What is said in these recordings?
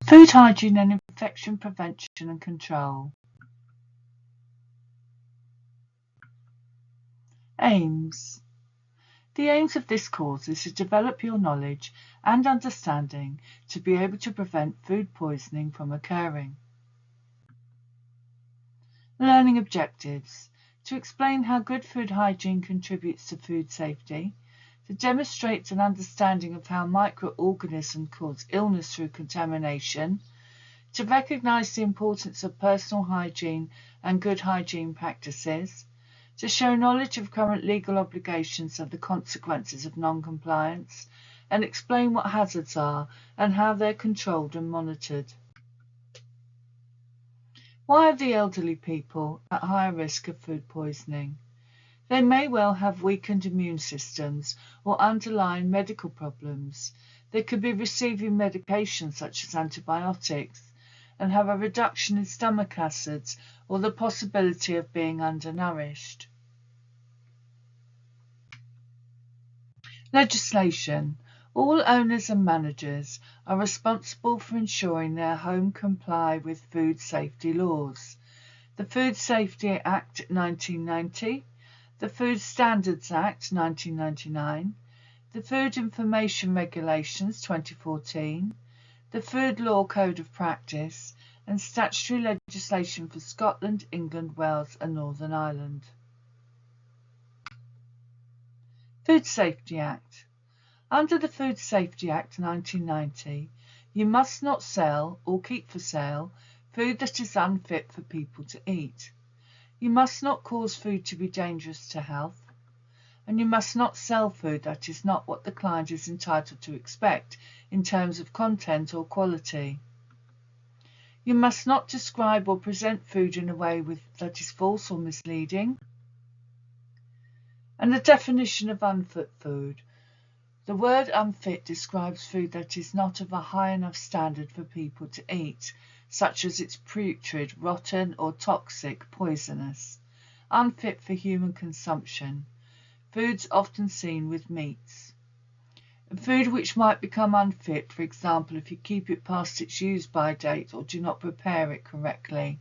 Food hygiene and infection prevention and control. Aims. The aims of this course is to develop your knowledge and understanding to be able to prevent food poisoning from occurring. Learning objectives. To explain how good food hygiene contributes to food safety, to demonstrate an understanding of how microorganisms cause illness through contamination, to recognise the importance of personal hygiene and good hygiene practices, to show knowledge of current legal obligations and the consequences of non-compliance, and explain what hazards are and how they're controlled and monitored. Why are the elderly people at higher risk of food poisoning? They may well have weakened immune systems or underlying medical problems. They could be receiving medication such as antibiotics and have a reduction in stomach acids or the possibility of being undernourished. Legislation. All owners and managers are responsible for ensuring their home comply with food safety laws. The Food Safety Act 1990, the Food Standards Act 1999, the Food Information Regulations 2014, the Food Law Code of Practice, and statutory legislation for Scotland, England, Wales and Northern Ireland. Food Safety Act. Under the Food Safety Act 1990, you must not sell or keep for sale food that is unfit for people to eat. You must not cause food to be dangerous to health, and you must not sell food that is not what the client is entitled to expect in terms of content or quality. You must not describe or present food in a way that is false or misleading. And the definition of unfit food. The word unfit describes food that is not of a high enough standard for people to eat, such as it's putrid, rotten or toxic, poisonous. Unfit for human consumption. Foods often seen with meats. Food which might become unfit, for example, if you keep it past its use-by date or do not prepare it correctly.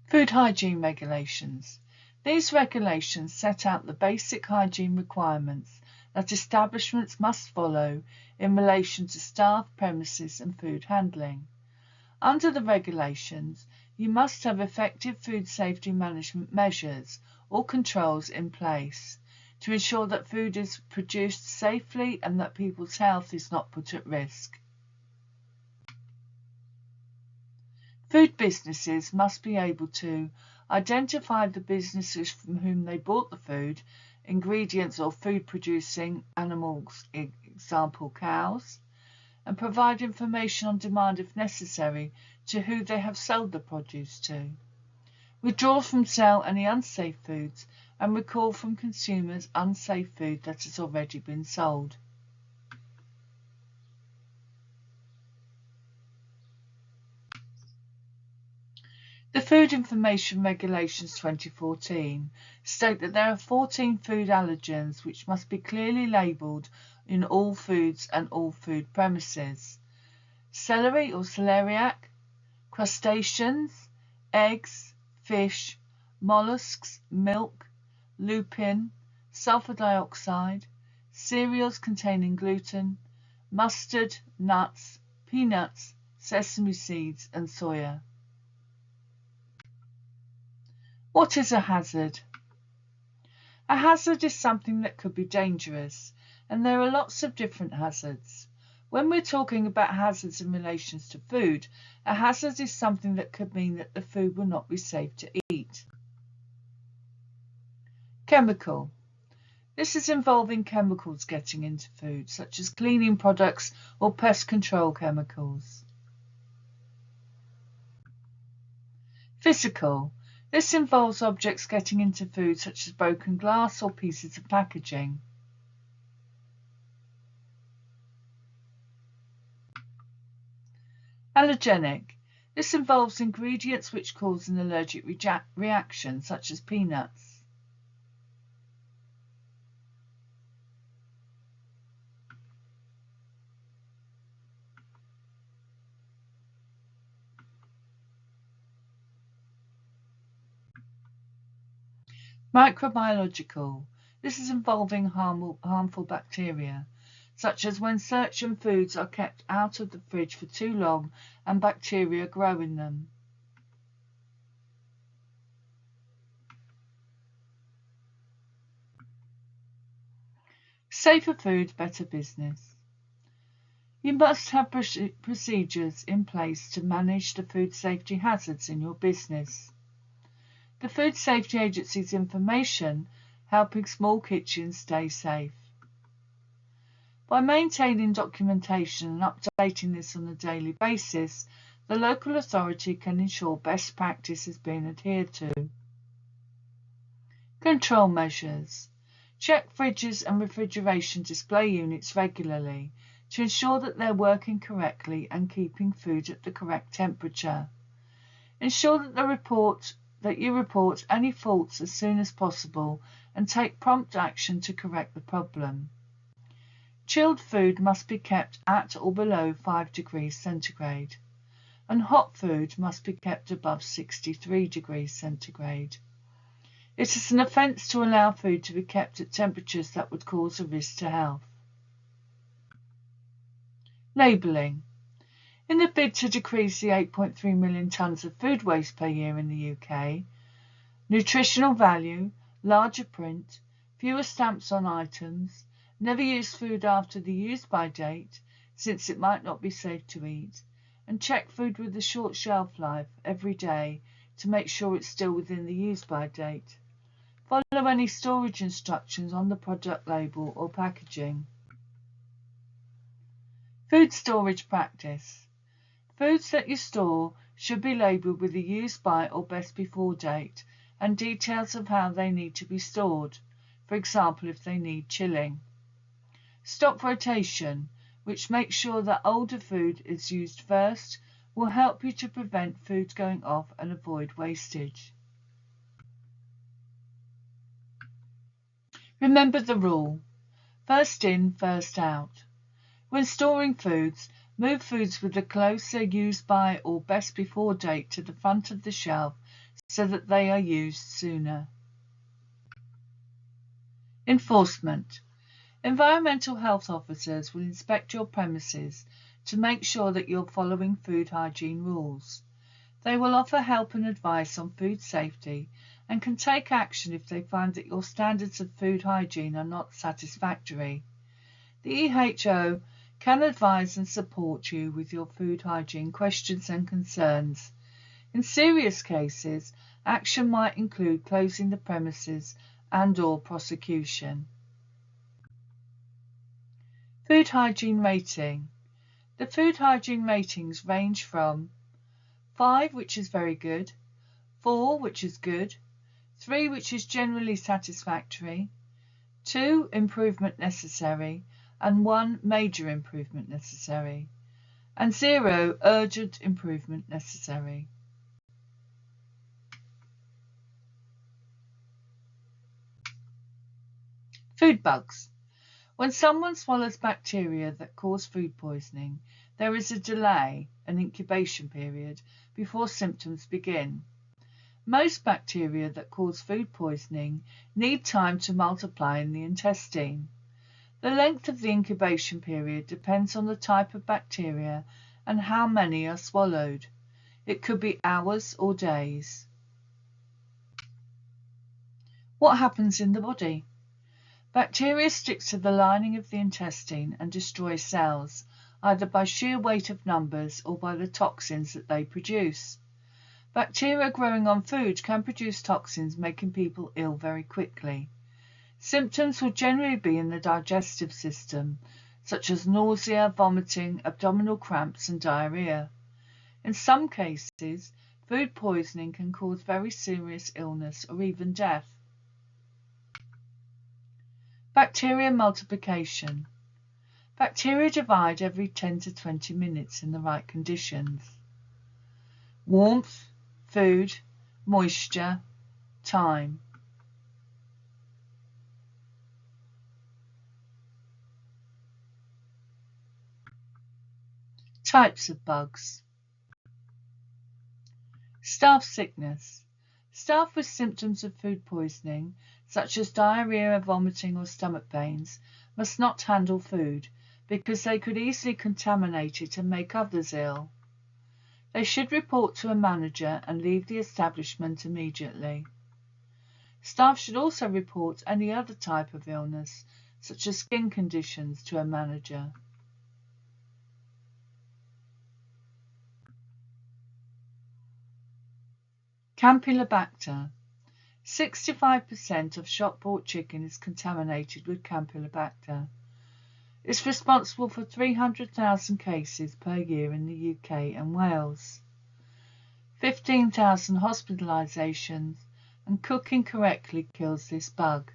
Food hygiene regulations. These regulations set out the basic hygiene requirements that establishments must follow in relation to staff, premises and food handling. Under the regulations, you must have effective food safety management measures or controls in place to ensure that food is produced safely and that people's health is not put at risk. Food businesses must be able to identify the businesses from whom they bought the food, ingredients or food producing animals, example cows, and provide information on demand if necessary to who they have sold the produce to. Withdraw from sale any unsafe foods and recall from consumers unsafe food that has already been sold. The Food Information Regulations 2014 state that there are 14 food allergens which must be clearly labelled in all foods and all food premises. Celery or celeriac, crustaceans, eggs, fish, mollusks, milk, lupin, sulfur dioxide, cereals containing gluten, mustard, nuts, peanuts, sesame seeds and soya. What is a hazard? A hazard is something that could be dangerous, and there are lots of different hazards. When we're talking about hazards in relation to food, a hazard is something that could mean that the food will not be safe to eat. Chemical. This is involving chemicals getting into food, such as cleaning products or pest control chemicals. Physical. This involves objects getting into food such as broken glass or pieces of packaging. Allergenic. This involves ingredients which cause an allergic reaction such as peanuts. Microbiological. This is involving harmful bacteria, such as when certain foods are kept out of the fridge for too long and bacteria grow in them. Safer food, better business. You must have procedures in place to manage the food safety hazards in your business. The Food Safety Agency's information helping small kitchens stay safe. By maintaining documentation and updating this on a daily basis, the local authority can ensure best practice is being adhered to. Control measures. Check fridges and refrigeration display units regularly to ensure that they're working correctly and keeping food at the correct temperature. Ensure that you report any faults as soon as possible and take prompt action to correct the problem. Chilled food must be kept at or below 5 degrees centigrade, and hot food must be kept above 63 degrees centigrade. It is an offence to allow food to be kept at temperatures that would cause a risk to health. Labelling. In the bid to decrease the 8.3 million tonnes of food waste per year in the UK, nutritional value, larger print, fewer stamps on items, never use food after the use by date, since it might not be safe to eat, and check food with a short shelf life every day to make sure it's still within the use by date. Follow any storage instructions on the product label or packaging. Food storage practice. Foods that you store should be labelled with a use by or best before date and details of how they need to be stored, for example if they need chilling. Stock rotation, which makes sure that older food is used first, will help you to prevent food going off and avoid wastage. Remember the rule: first in, first out. When storing foods, move foods with a closer use by or best before date to the front of the shelf so that they are used sooner. Enforcement. Environmental health officers will inspect your premises to make sure that you're following food hygiene rules. They will offer help and advice on food safety and can take action if they find that your standards of food hygiene are not satisfactory. The EHO can advise and support you with your food hygiene questions and concerns. In serious cases, action might include closing the premises and/or prosecution. Food hygiene rating. The food hygiene ratings range from 5, which is very good, 4, which is good, 3, which is generally satisfactory, 2, improvement necessary, and 1, major improvement necessary, and 0, urgent improvement necessary. Food bugs. When someone swallows bacteria that cause food poisoning, there is a delay, an incubation period, before symptoms begin. Most bacteria that cause food poisoning need time to multiply in the intestine. The length of the incubation period depends on the type of bacteria and how many are swallowed. It could be hours or days. What happens in the body? Bacteria stick to the lining of the intestine and destroy cells, either by sheer weight of numbers or by the toxins that they produce. Bacteria growing on food can produce toxins, making people ill very quickly. Symptoms will generally be in the digestive system, such as nausea, vomiting, abdominal cramps, and diarrhea. In some cases, food poisoning can cause very serious illness or even death. Bacteria multiplication. Bacteria divide every 10 to 20 minutes in the right conditions. Warmth, food, moisture, time. Types of bugs. Staph sickness. Staff with symptoms of food poisoning, such as diarrhea, vomiting or stomach pains, must not handle food because they could easily contaminate it and make others ill. They should report to a manager and leave the establishment immediately. Staff should also report any other type of illness, such as skin conditions, to a manager. Campylobacter. 65% of shop-bought chicken is contaminated with Campylobacter. It's responsible for 300,000 cases per year in the UK and Wales, 15,000 hospitalisations, and cooking correctly kills this bug.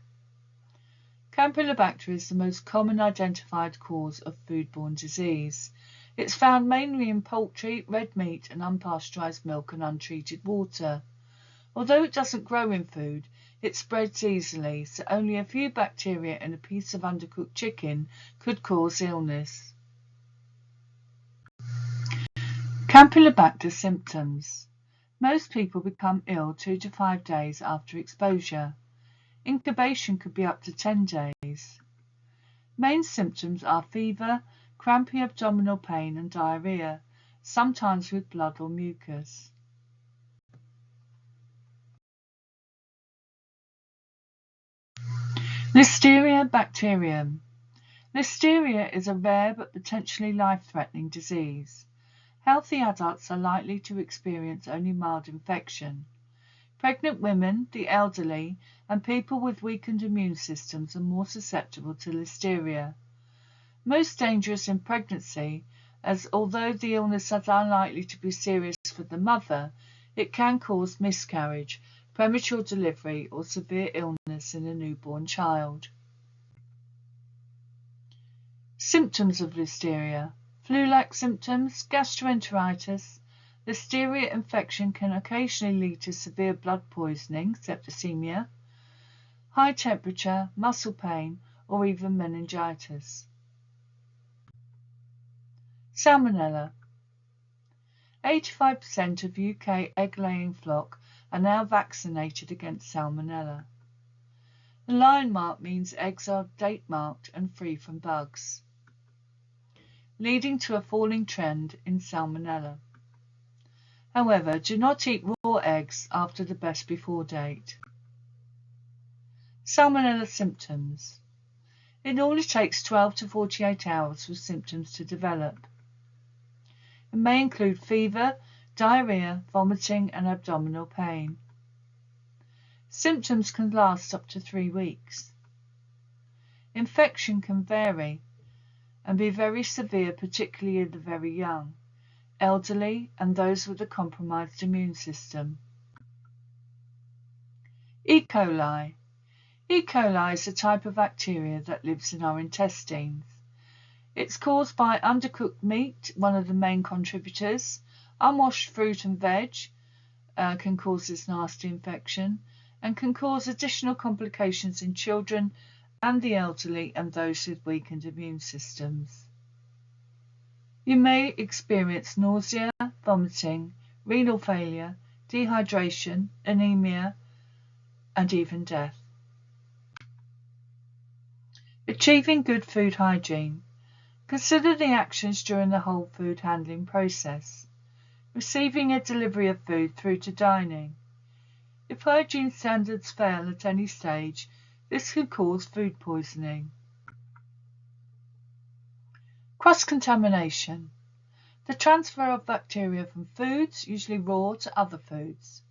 Campylobacter is the most common identified cause of foodborne disease. It's found mainly in poultry, red meat, and unpasteurised milk and untreated water. Although it doesn't grow in food, it spreads easily, so only a few bacteria in a piece of undercooked chicken could cause illness. Campylobacter symptoms. Most people become ill 2 to 5 days after exposure. Incubation could be up to 10 days. Main symptoms are fever, crampy abdominal pain and diarrhea, sometimes with blood or mucus. Listeria bacterium. Listeria is a rare but potentially life-threatening disease. Healthy adults are likely to experience only mild infection. Pregnant women, the elderly, and people with weakened immune systems are more susceptible to listeria. Most dangerous in pregnancy, as although the illness is unlikely to be serious for the mother, it can cause miscarriage, premature delivery, or severe illness in a newborn child. Symptoms of listeria. Flu-like symptoms, gastroenteritis. Listeria infection can occasionally lead to severe blood poisoning, septicemia, high temperature, muscle pain, or even meningitis. Salmonella. 85% of UK egg-laying flock are now vaccinated against salmonella. The lion mark means eggs are date-marked and free from bugs, leading to a falling trend in salmonella. However, do not eat raw eggs after the best before date. Salmonella symptoms. It normally takes 12 to 48 hours for symptoms to develop. It may include fever, diarrhea, vomiting, and abdominal pain. Symptoms can last up to 3 weeks. Infection can vary and be very severe, particularly in the very young, elderly, and those with a compromised immune system. E. coli. E. coli is a type of bacteria that lives in our intestines. It's caused by undercooked meat, one of the main contributors. Unwashed fruit and veg can cause this nasty infection and can cause additional complications in children and the elderly and those with weakened immune systems. You may experience nausea, vomiting, renal failure, dehydration, anemia, and even death. Achieving good food hygiene. Consider the actions during the whole food handling process. Receiving a delivery of food through to dining. If hygiene standards fail at any stage, this can cause food poisoning. Cross-contamination. The transfer of bacteria from foods, usually raw, to other foods.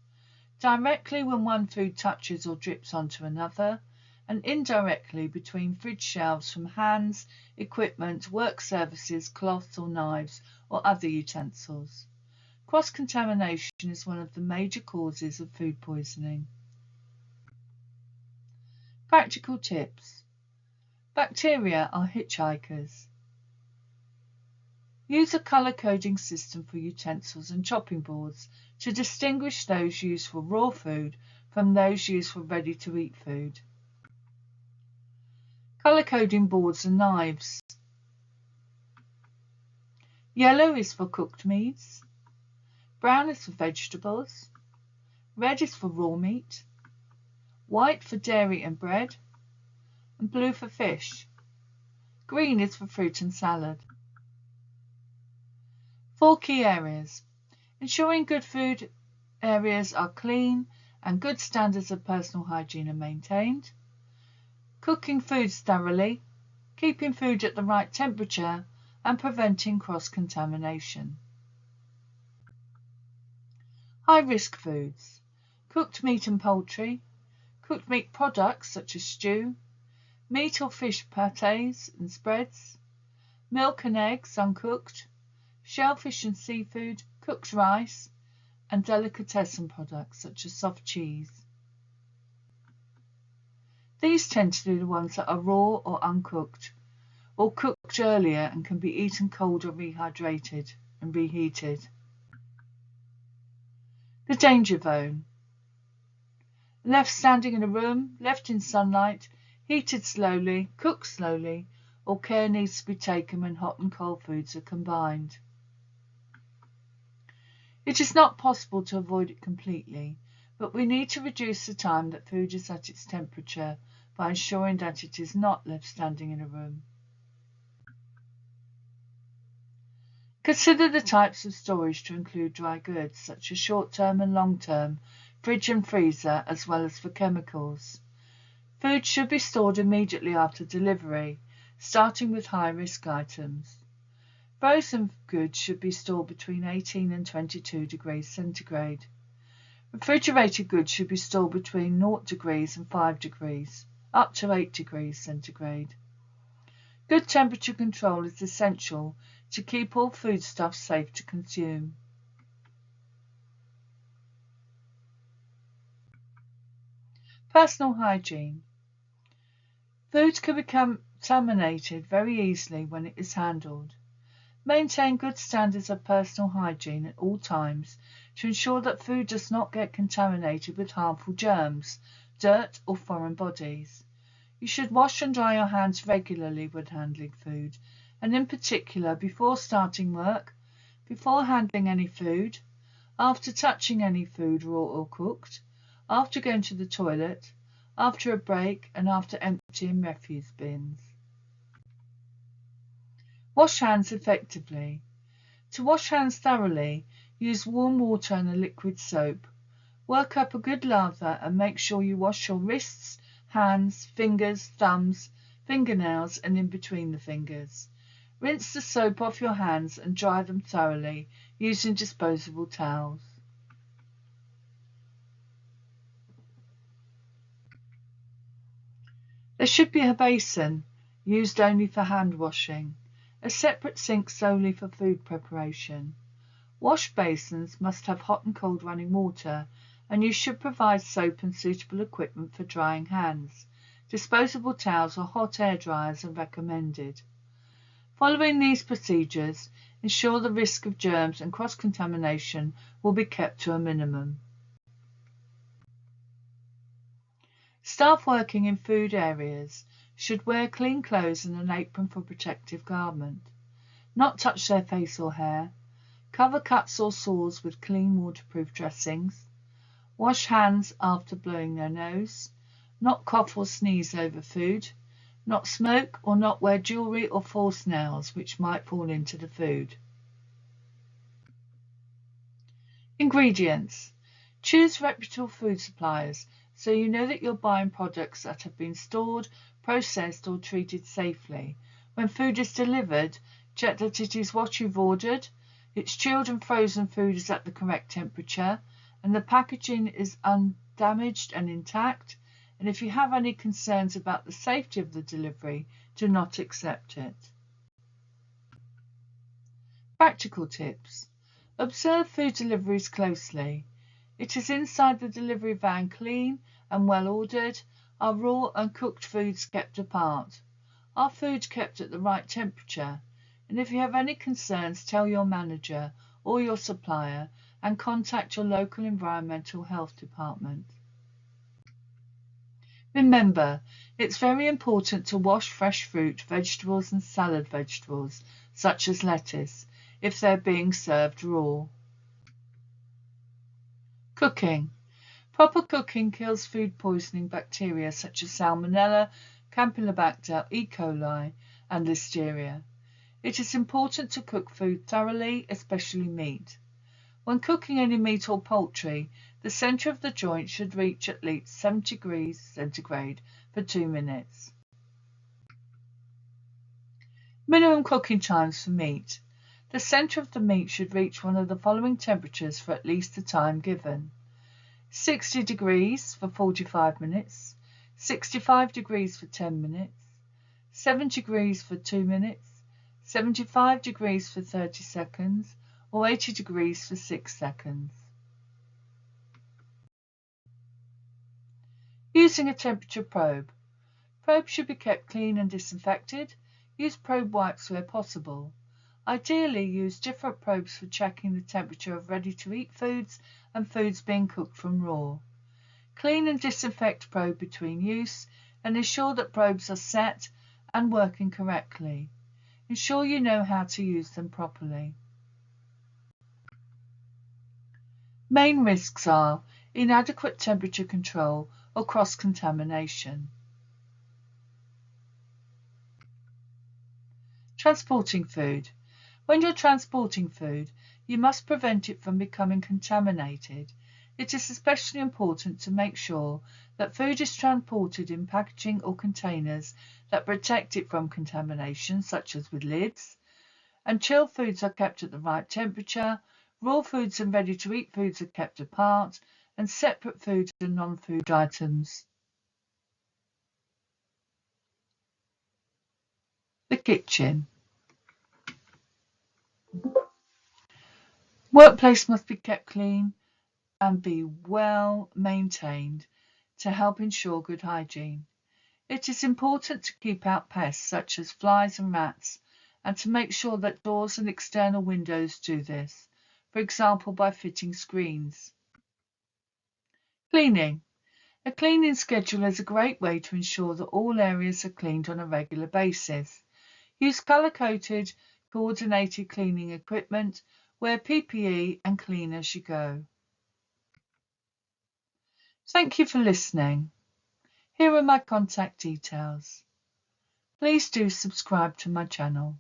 Directly when one food touches or drips onto another, and indirectly between fridge shelves from hands, equipment, work surfaces, cloths or knives, or other utensils. Cross-contamination is one of the major causes of food poisoning. Practical tips. Bacteria are hitchhikers. Use a colour coding system for utensils and chopping boards to distinguish those used for raw food from those used for ready-to-eat food. Colour coding boards and knives. Yellow is for cooked meats. Brown is for vegetables. Red is for raw meat, white for dairy and bread, and blue for fish. Green is for fruit and salad. 4 key areas. Ensuring good food areas are clean and good standards of personal hygiene are maintained. Cooking foods thoroughly, keeping food at the right temperature, and preventing cross-contamination. High-risk foods. Cooked meat and poultry, cooked meat products such as stew, meat or fish pâtés and spreads, milk and eggs uncooked, shellfish and seafood, cooked rice, and delicatessen products such as soft cheese. These tend to be the ones that are raw or uncooked, or cooked earlier and can be eaten cold or rehydrated and reheated. The danger zone. Left standing in a room, left in sunlight, heated slowly, cooked slowly, or care needs to be taken when hot and cold foods are combined. It is not possible to avoid it completely, but we need to reduce the time that food is at its temperature by ensuring that it is not left standing in a room. Consider the types of storage to include dry goods, such as short-term and long-term, fridge and freezer, as well as for chemicals. Food should be stored immediately after delivery, starting with high-risk items. Frozen goods should be stored between 18 and 22 degrees centigrade. Refrigerated goods should be stored between 0 degrees and 5 degrees, up to 8 degrees centigrade. Good temperature control is essential to keep all foodstuffs safe to consume. Personal hygiene. Food can become contaminated very easily when it is handled. Maintain good standards of personal hygiene at all times to ensure that food does not get contaminated with harmful germs, dirt, or foreign bodies. You should wash and dry your hands regularly when handling food, and in particular before starting work, before handling any food, after touching any food raw or cooked, after going to the toilet, after a break, and after emptying refuse bins. Wash hands effectively. To wash hands thoroughly, use warm water and a liquid soap. Work up a good lather and make sure you wash your wrists, hands, fingers, thumbs, fingernails, and in between the fingers. Rinse the soap off your hands and dry them thoroughly using disposable towels. There should be a basin used only for hand washing, a separate sink solely for food preparation. Wash basins must have hot and cold running water, and you should provide soap and suitable equipment for drying hands. Disposable towels or hot air dryers are recommended. Following these procedures, ensure the risk of germs and cross-contamination will be kept to a minimum. Staff working in food areas should wear clean clothes and an apron for protective garment, not touch their face or hair, cover cuts or sores with clean waterproof dressings, wash hands after blowing their nose, not cough or sneeze over food, not smoke or not wear jewellery or false nails which might fall into the food. Ingredients. Choose reputable food suppliers so you know that you're buying products that have been stored, processed or treated safely. When food is delivered, check that it is what you've ordered, its chilled and frozen food is at the correct temperature, and the packaging is undamaged and intact, and if you have any concerns about the safety of the delivery, do not accept it. Practical tips. Observe food deliveries closely. Is inside the delivery van clean and well ordered? Are raw and cooked foods kept apart? Are food kept at the right temperature? And if you have any concerns, tell your manager or your supplier and contact your local environmental health department. Remember, it's very important to wash fresh fruit, vegetables and salad vegetables, such as lettuce, if they're being served raw. Cooking. Proper cooking kills food poisoning bacteria such as Salmonella, Campylobacter, E. coli, and Listeria. It is important to cook food thoroughly, especially meat. When cooking any meat or poultry, the centre of the joint should reach at least 70 degrees centigrade for 2 minutes. Minimum cooking times for meat. The centre of the meat should reach one of the following temperatures for at least the time given: 60 degrees for 45 minutes, 65 degrees for 10 minutes, 70 degrees for 2 minutes, 75 degrees for 30 seconds, or 80 degrees for 6 seconds. Using a temperature probe. Probes should be kept clean and disinfected. Use probe wipes where possible. Ideally, use different probes for checking the temperature of ready-to-eat foods and foods being cooked from raw. Clean and disinfect probe between use and ensure that probes are set and working correctly. Ensure you know how to use them properly. Main risks are inadequate temperature control or cross-contamination. Transporting food. When you're transporting food, you must prevent it from becoming contaminated. It is especially important to make sure that food is transported in packaging or containers that protect it from contamination, such as with lids, and chilled foods are kept at the right temperature. Raw foods and ready-to-eat foods are kept apart, and separate food and non-food items. The kitchen. Workplace must be kept clean and be well maintained to help ensure good hygiene. It is important to keep out pests such as flies and rats, and to make sure that doors and external windows do this, for example by fitting screens. Cleaning. A cleaning schedule is a great way to ensure that all areas are cleaned on a regular basis. Use colour-coded, coordinated cleaning equipment, wear PPE and clean as you go. Thank you for listening. Here are my contact details. Please do subscribe to my channel.